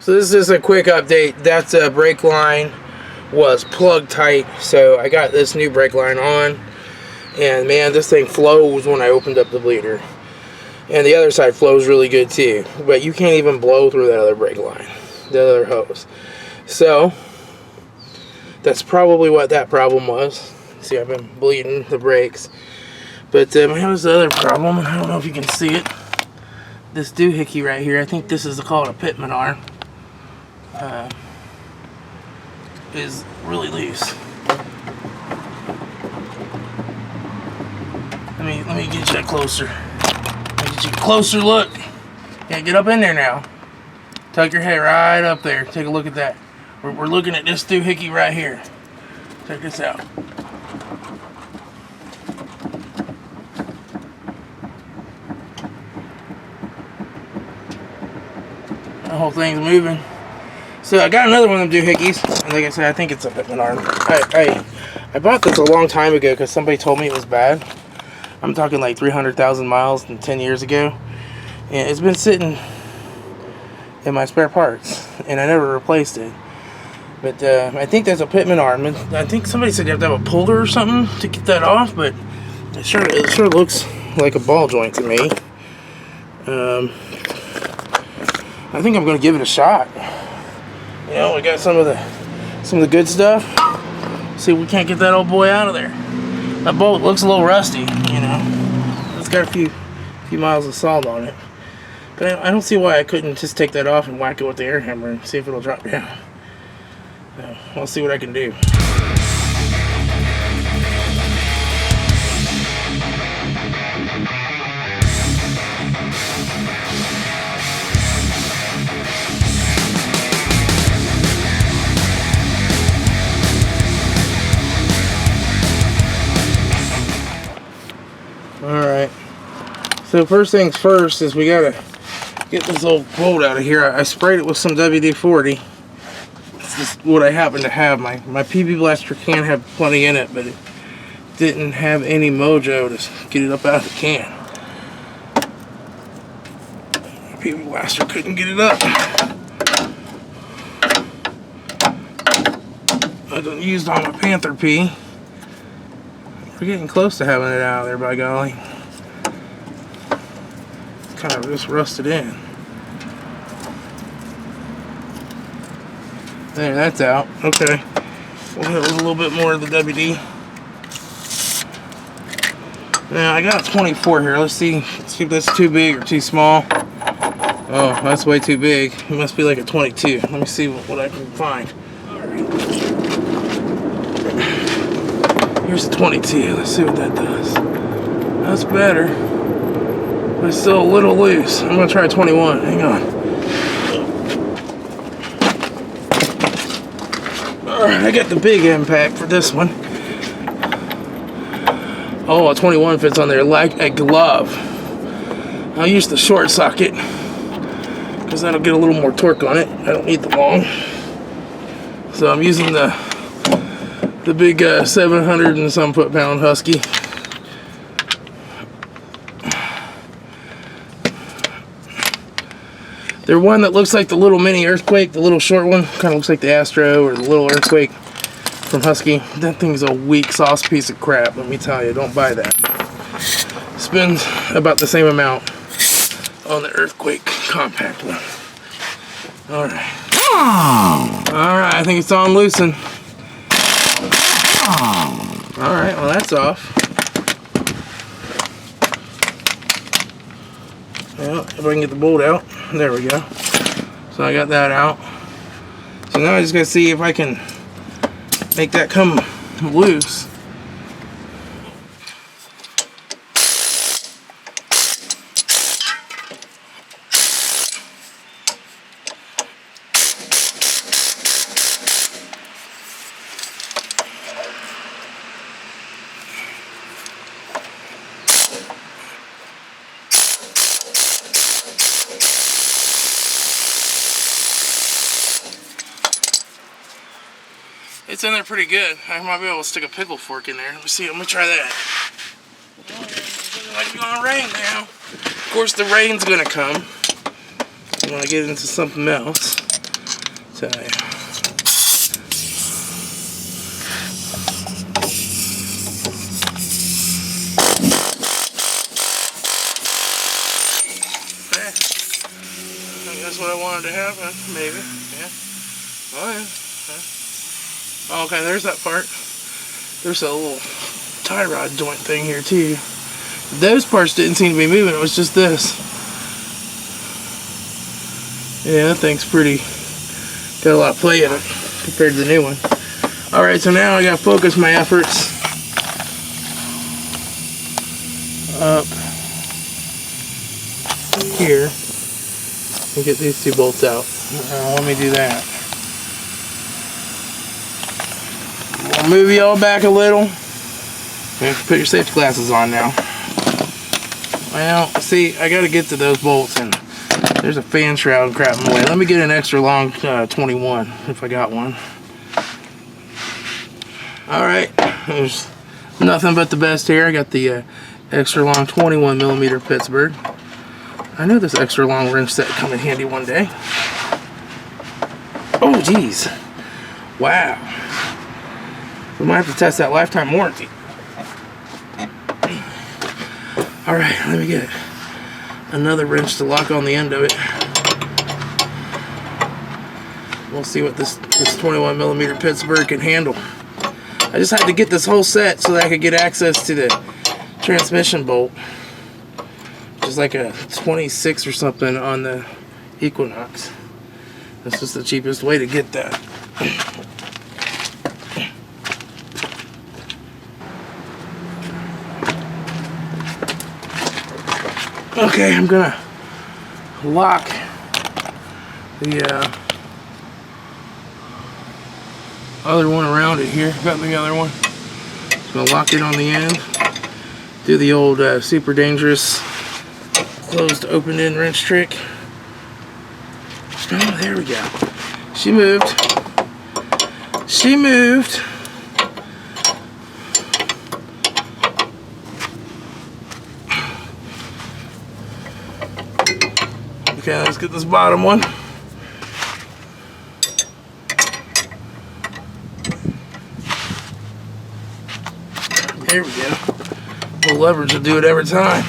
So this is a quick update. That brake line was plug tight, so I got this new brake line on, and man, this thing flows when I opened up the bleeder. And the other side flows really good too, but you can't even blow through that other brake line, the other hose. So that's probably what that problem was. See, I've been bleeding the brakes. But here's the other problem, and I don't know if you can see it. This doohickey right here, I think this is called a pitman arm, is really loose. Let me get you closer. Let me get you a closer look. Yeah, get up in there now. Tuck your head right up there. Take a look at that. We're looking at this doohickey right here. Check this out. The whole thing's moving. So I got another one of them doohickeys. Like I said, I think it's a pitman arm. I bought this a long time ago because somebody told me it was bad. I'm talking like 300,000 miles and 10 years ago. And it's been sitting in my spare parts, and I never replaced it. But I think that's a pitman arm. And I think somebody said you have to have a puller or something to get that off, but it sure looks like a ball joint to me. I think I'm gonna give it a shot. You know, we got some of the good stuff. See if we can't get that old boy out of there. That bolt looks a little rusty, you know. It's got a few miles of salt on it. But I don't see why I couldn't just take that off and whack it with the air hammer and see if it'll drop down. I'll see what I can do. Alright, so first things first is we gotta get this old bolt out of here. I sprayed it with some WD-40. It's just what I happen to have. My PB Blaster can have plenty in it, but it didn't have any mojo to get it up out of the can. My PB Blaster couldn't get it up. I done used all my Panther P. We're getting close to having it out of there, by golly. It's kind of just rusted in. There, that's out. Okay. We'll hit a little bit more of the WD. Now, I got a 24 here. Let's see if that's too big or too small. Oh, that's way too big. It must be like a 22. Let me see what I can find. Here's a 22. Let's see what that does. That's better, but it's still a little loose. I'm gonna try 21. Hang on. Alright, I got the big impact for this one. Oh, a 21 fits on there like a glove. I'll use the short socket because that'll get a little more torque on it. I don't need the long. So I'm using the big 700 and some foot-pound Husky. They're one that looks like the little mini Earthquake, the little short one. Kind of looks like the Astro or the little Earthquake from Husky. That thing's a weak sauce piece of crap, let me tell you. Don't buy that. Spends about the same amount on the Earthquake compact one. Alright. Alright, I think it's on loosen. Alright, well that's off. Well, if I can get the bolt out. There we go. So I got that out. So now I just gotta see if I can make that come loose. It's in there pretty good. I might be able to stick a pickle fork in there. Let me see. I'm gonna try that. It's looking like it's gonna rain now. Of course, the rain's gonna come when I get into something else. tell you. That's what I wanted to happen, maybe. Yeah. Oh yeah. Oh, okay, there's that part. There's a little tie rod joint thing here too. Those parts didn't seem to be moving, it was just this. Yeah, that thing's pretty, got a lot of play in it compared to the new one. Alright, so now I gotta focus my efforts up here and get these two bolts out. Let me do that. I'll move you all back a little. You have to put your safety glasses on now. Well, see, I gotta get to those bolts, and there's a fan shroud and crap in the way. Let me get an extra long 21 if I got one. Alright, there's nothing but the best here. I got the extra long 21mm Pittsburgh. I know this extra long wrench set come in handy one day. Oh geez. Wow. We might have to test that lifetime warranty. Alright, let me get another wrench to lock on the end of it. We'll see what this 21mm Pittsburgh can handle. I just had to get this whole set so that I could get access to the transmission bolt. Which is like a 26 or something on the Equinox. This was the cheapest way to get that. Okay, I'm gonna lock the other one around it here. Got the other one. Just gonna lock it on the end. Do the old super dangerous closed open-end wrench trick. Oh, there we go. She moved. She moved. Okay, let's get this bottom one. There we go. The leverage will do it every time.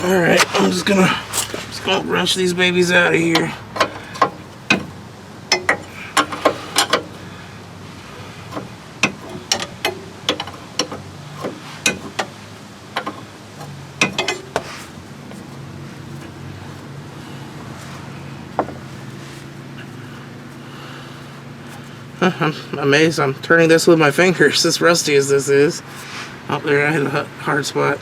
Alright, I'm just gonna wrench these babies out of here. I'm amazed I'm turning this with my fingers, as rusty as this is. Oh, there, I hit a hard spot.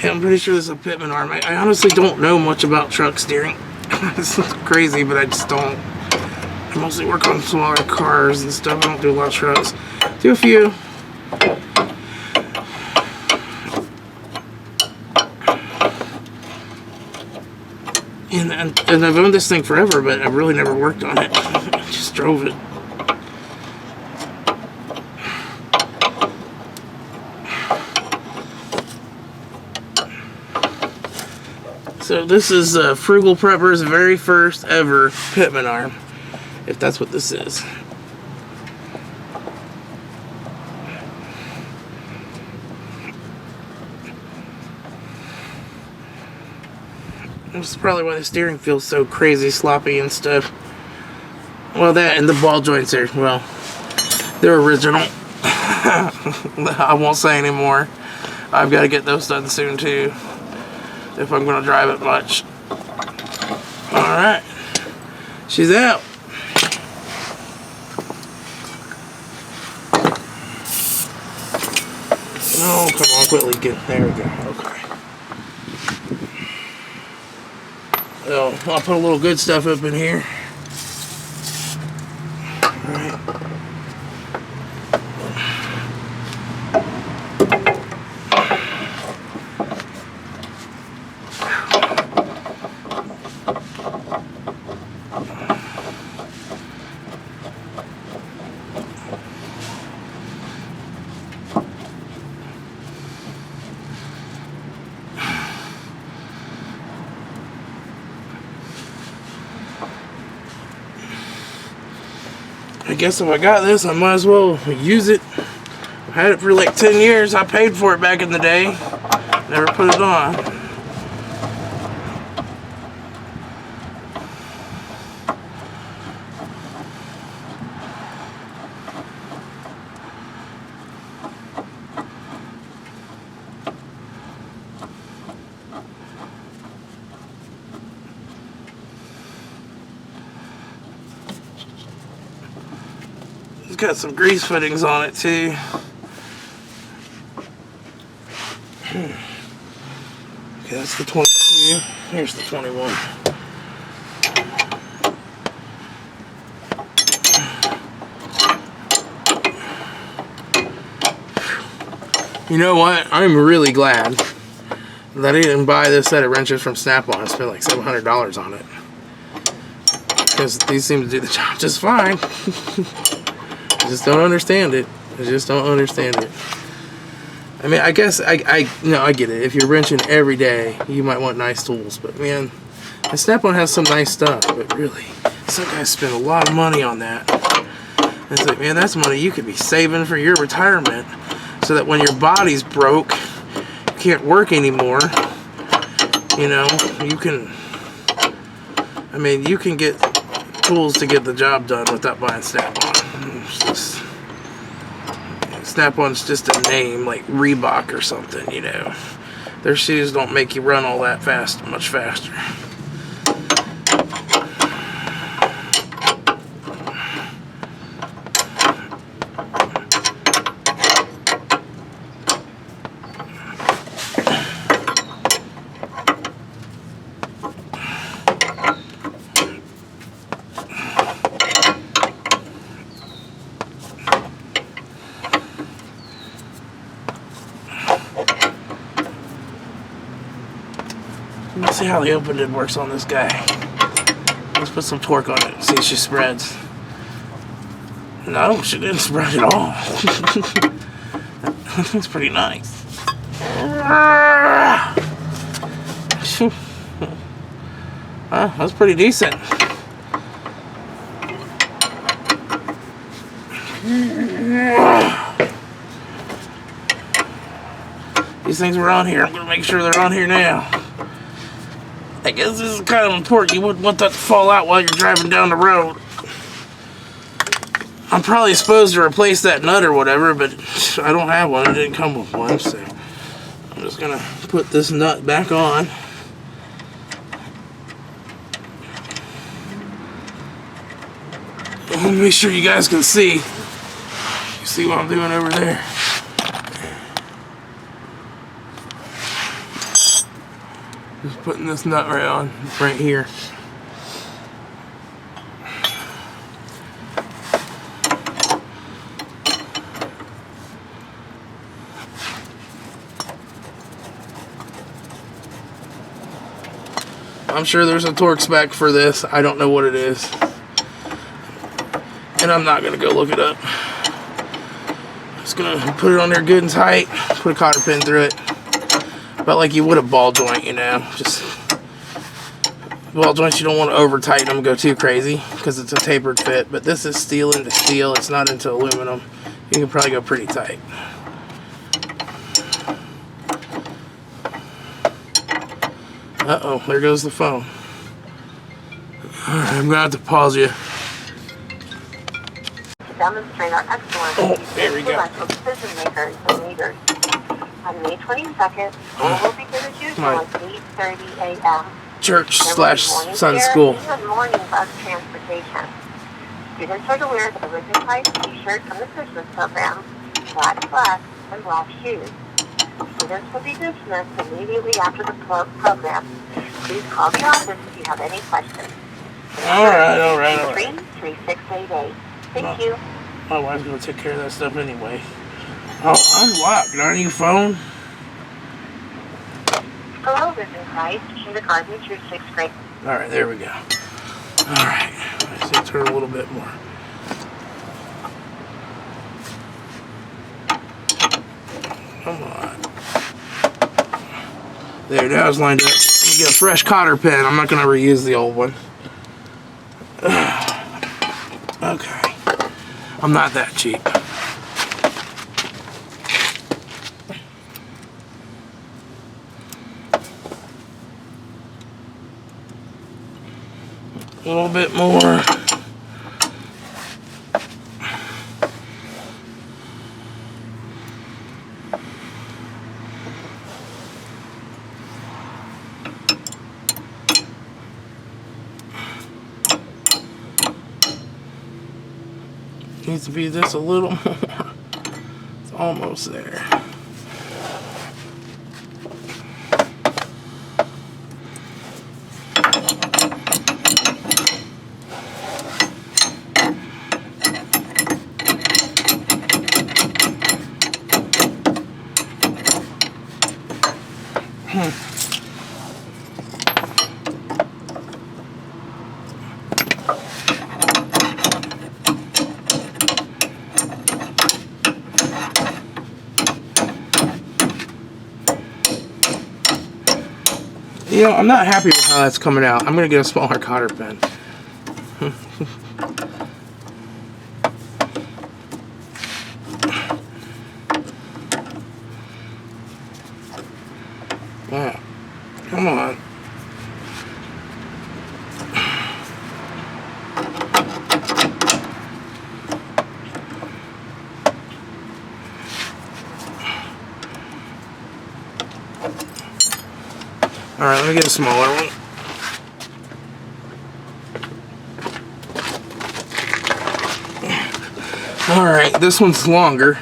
Yeah, I'm pretty sure this is a Pitman arm. I honestly don't know much about truck steering. This is crazy, but I just don't. I mostly work on smaller cars and stuff. I don't do a lot of trucks. Do a few. And I've owned this thing forever, but I've really never worked on it. I just drove it. So this is Frugal Prepper's very first ever Pitman arm, if that's what this is. This is probably why the steering feels so crazy sloppy and stuff. Well, that and the ball joints are, well, they're original. I won't say anymore. I've got to get those done soon too, if I'm going to drive it much. Alright, she's out. Oh, come on, quit leaking. There we go. Okay. So I'll put a little good stuff up in here. Alright. I guess if I got this, I might as well use it. I had it for like 10 years. I paid for it back in the day. Never put it on. It's got some grease fittings on it too. Okay, that's the 22. Here's the 21. You know what? I'm really glad that I didn't buy this set of wrenches from Snap-on. I spent like $700 on it. Because these seem to do the job just fine. I just don't understand it. I just don't understand it. I mean, I guess I get it. If you're wrenching every day, you might want nice tools. But man, the Snap-on has some nice stuff. But really, some guys spend a lot of money on that. And it's like, man, that's money you could be saving for your retirement, so that when your body's broke, you can't work anymore. You know, you can. I mean, you can get tools to get the job done without buying Snap-on. Snap-on's just a name, like Reebok or something, you know. Their shoes don't make you run all that fast, much faster. Let's see how the open-end works on this guy. Let's put some torque on it, see if she spreads. No, she didn't spread at all. That thing's pretty nice. That's pretty decent. These things were on here. I'm going to make sure they're on here now. I guess this is kind of important. You wouldn't want that to fall out while you're driving down the road. I'm probably supposed to replace that nut or whatever, but I don't have one. It didn't come with one, so I'm just going to put this nut back on. Let me make sure you guys can see. You see what I'm doing over there? Just putting this nut right on, right here. I'm sure there's a torque spec for this. I don't know what it is. And I'm not going to go look it up. Just going to put it on there good and tight. Put a cotter pin through it. About like you would a ball joint, you know. Just ball joints, you don't want to over tighten them, go too crazy, because it's a tapered fit. But this is steel into steel. It's not into aluminum. You can probably go pretty tight. Uh-oh, there goes the phone. Alright, I'm going to have to pause you. Demonstrate our excellence there we go. Decision makers and leaders. On May 22nd, school will begin as usual at 8:30 a.m. Church/Sunday school. And morning bus transportation. Students are to wear the ribbon-tied T-shirt from the Christmas program, black slacks, and black shoes. Students will be dismissed immediately after the program. Please call the office if you have any questions. All right. 3688. Thank you. My wife's gonna take care of that stuff anyway. Oh, unlocked. Aren't you phone? Hello, this is Bryce, kindergarten through 6th grade. All right, there we go. All right, let's see, turn a little bit more. Come on. There, now it's lined up. Let me get a fresh cotter pen. I'm not gonna reuse the old one. Okay. I'm not that cheap. A little bit more. Needs to be just a little more. It's almost there. You know, I'm not happy with how that's coming out. I'm gonna get a smaller cotter pen. Wow. Come on. Alright, let me get a smaller one. Alright, this one's longer,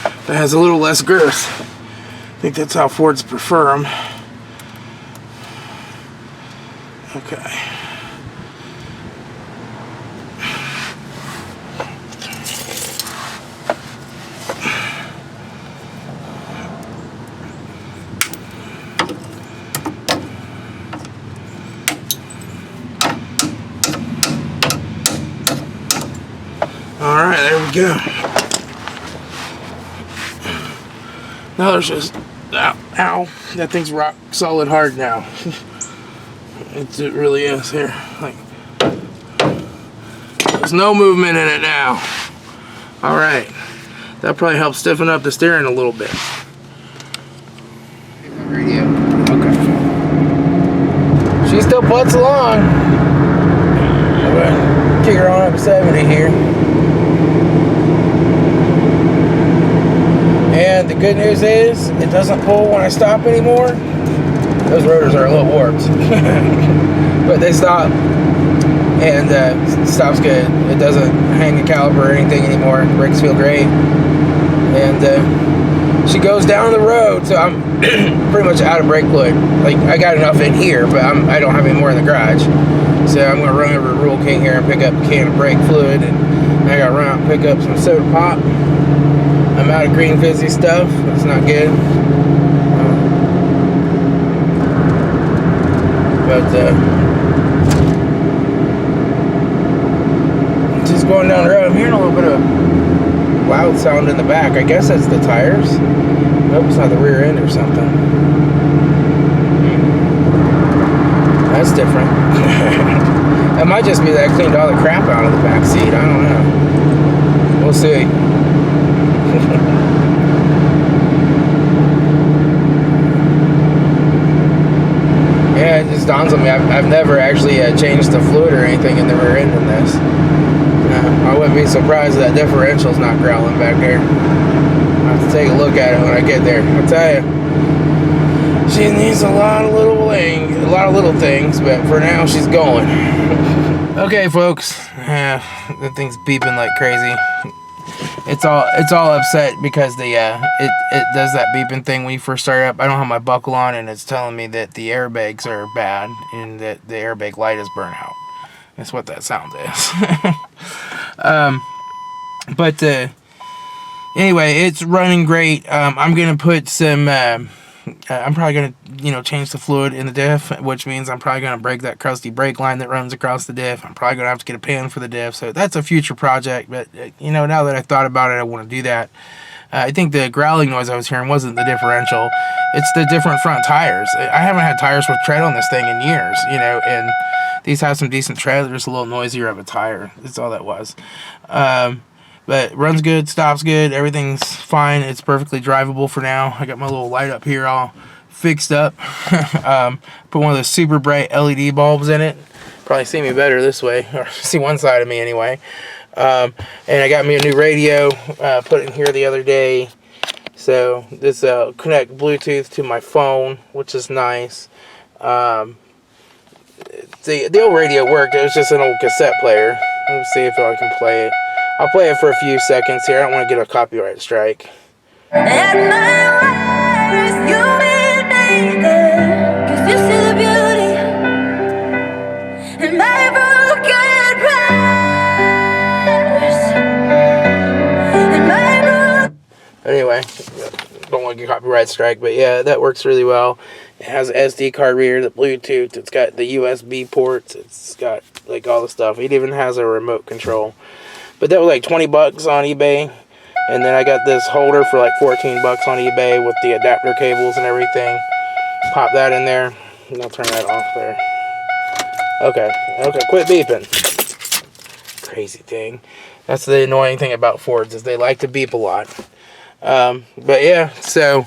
but has a little less girth. I think that's how Fords prefer them. Okay. Alright, there we go. Now there's just, ow, that thing's rock solid hard now. It really is here. Like, there's no movement in it now. Alright, that probably helps stiffen up the steering a little bit. Radio. Okay. She still putts along. I'm gonna kick her on up to 70 here. And the good news is, it doesn't pull when I stop anymore. Those rotors are a little warped. But they stop. And it stops good. It doesn't hang the caliper or anything anymore. The brakes feel great. And she goes down the road, so I'm pretty much out of brake fluid. Like, I got enough in here, but I don't have any more in the garage. So I'm going to run over to Rule King here and pick up a can of brake fluid. And I got to run out and pick up some soda pop. I'm out of green fizzy stuff. It's not good. Just going down the road, I'm hearing a little bit of loud sound in the back. I guess that's the tires. I hope it's not the rear end or something. That's different. It might just be that I cleaned all the crap out of the back seat. I don't know. We'll see. Yeah, it just dawns on me. I've never actually changed the fluid or anything in the rear end in this. I wouldn't be surprised that differential's not growling back there. I'll have to take a look at it when I get there. I'll tell you, she needs a lot of little things, but for now she's going. Okay, folks. That thing's beeping like crazy. it's all upset because it does that beeping thing when you first start up. I don't have my buckle on, and it's telling me that the airbags are bad and that the airbag light is burnt out. That's what that sound is. But anyway, it's running great. I'm gonna put some. I'm probably gonna change the fluid in the diff, which means I'm probably gonna break that crusty brake line that runs across the diff. I'm probably gonna have to get a pan for the diff, so that's a future project. But now that I thought about it, I want to do that. I think the growling noise I was hearing wasn't the differential; it's the different front tires. I haven't had tires with tread on this thing in years, and these have some decent tread. They're just a little noisier of a tire. That's all that was. But runs good, stops good, everything's fine. It's perfectly drivable for now. I got my little light up here all fixed up. Put one of those super bright LED bulbs in it. Probably see me better this way, or see one side of me anyway. And I got me a new radio, put it in here the other day. So this connect Bluetooth to my phone, which is nice. The old radio worked. It was just an old cassette player. Let me see if I can play it. I'll play it for a few seconds here. I don't want to get a copyright strike. At my worst, you will be there, 'cause you see the beauty in my broken prayers. Anyway, don't want to get a copyright strike, but yeah, that works really well. It has an SD card reader, the Bluetooth, it's got the USB ports, it's got like all the stuff. It even has a remote control. But that was like $20 on eBay. And then I got this holder for like $14 on eBay with the adapter cables and everything. Pop that in there. And I'll turn that off there. Okay, quit beeping. Crazy thing. That's the annoying thing about Fords, is they like to beep a lot. But yeah, so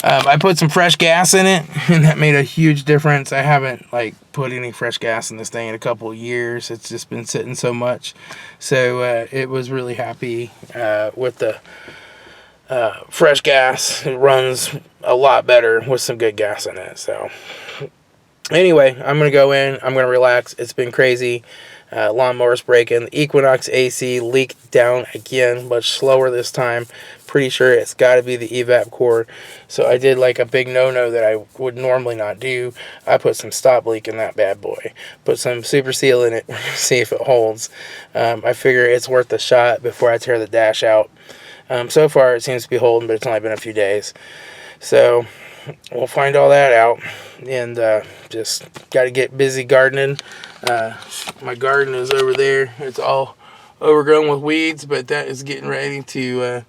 I put some fresh gas in it, and that made a huge difference. I haven't put any fresh gas in this thing in a couple of years. It's just been sitting so much. So it was really happy with the fresh gas. It runs a lot better with some good gas in it. So anyway, I'm going to go in. I'm going to relax. It's been crazy. Lawnmower's breaking. The Equinox AC leaked down again, much slower this time. Pretty sure it's got to be the evap cord. So I did a big no-no that I would normally not do. I put some stop leak in that bad boy. Put some super seal in it. See if it holds. I figure it's worth a shot before I tear the dash out. So far it seems to be holding, but it's only been a few days. So we'll find all that out, and just got to get busy gardening. My garden is over there. It's all overgrown with weeds, but that is getting ready to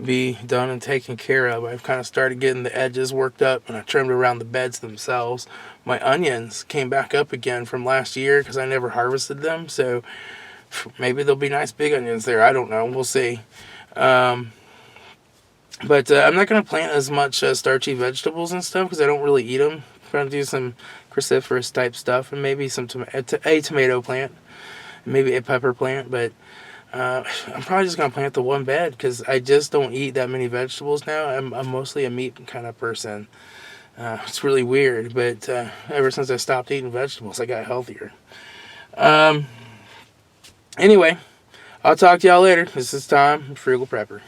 be done and taken care of. I've kind of started getting the edges worked up, and I trimmed around the beds themselves. My onions came back up again from last year because I never harvested them, so maybe there'll be nice big onions there. I don't know. We'll see. But I'm not going to plant as much starchy vegetables and stuff because I don't really eat them. I'm going to do some cruciferous type stuff, and maybe a tomato plant, maybe a pepper plant, but I'm probably just going to plant the one bed because I just don't eat that many vegetables now. I'm mostly a meat kind of person. It's really weird, but ever since I stopped eating vegetables, I got healthier. Anyway, I'll talk to y'all later. This is Tom, Frugal Prepper.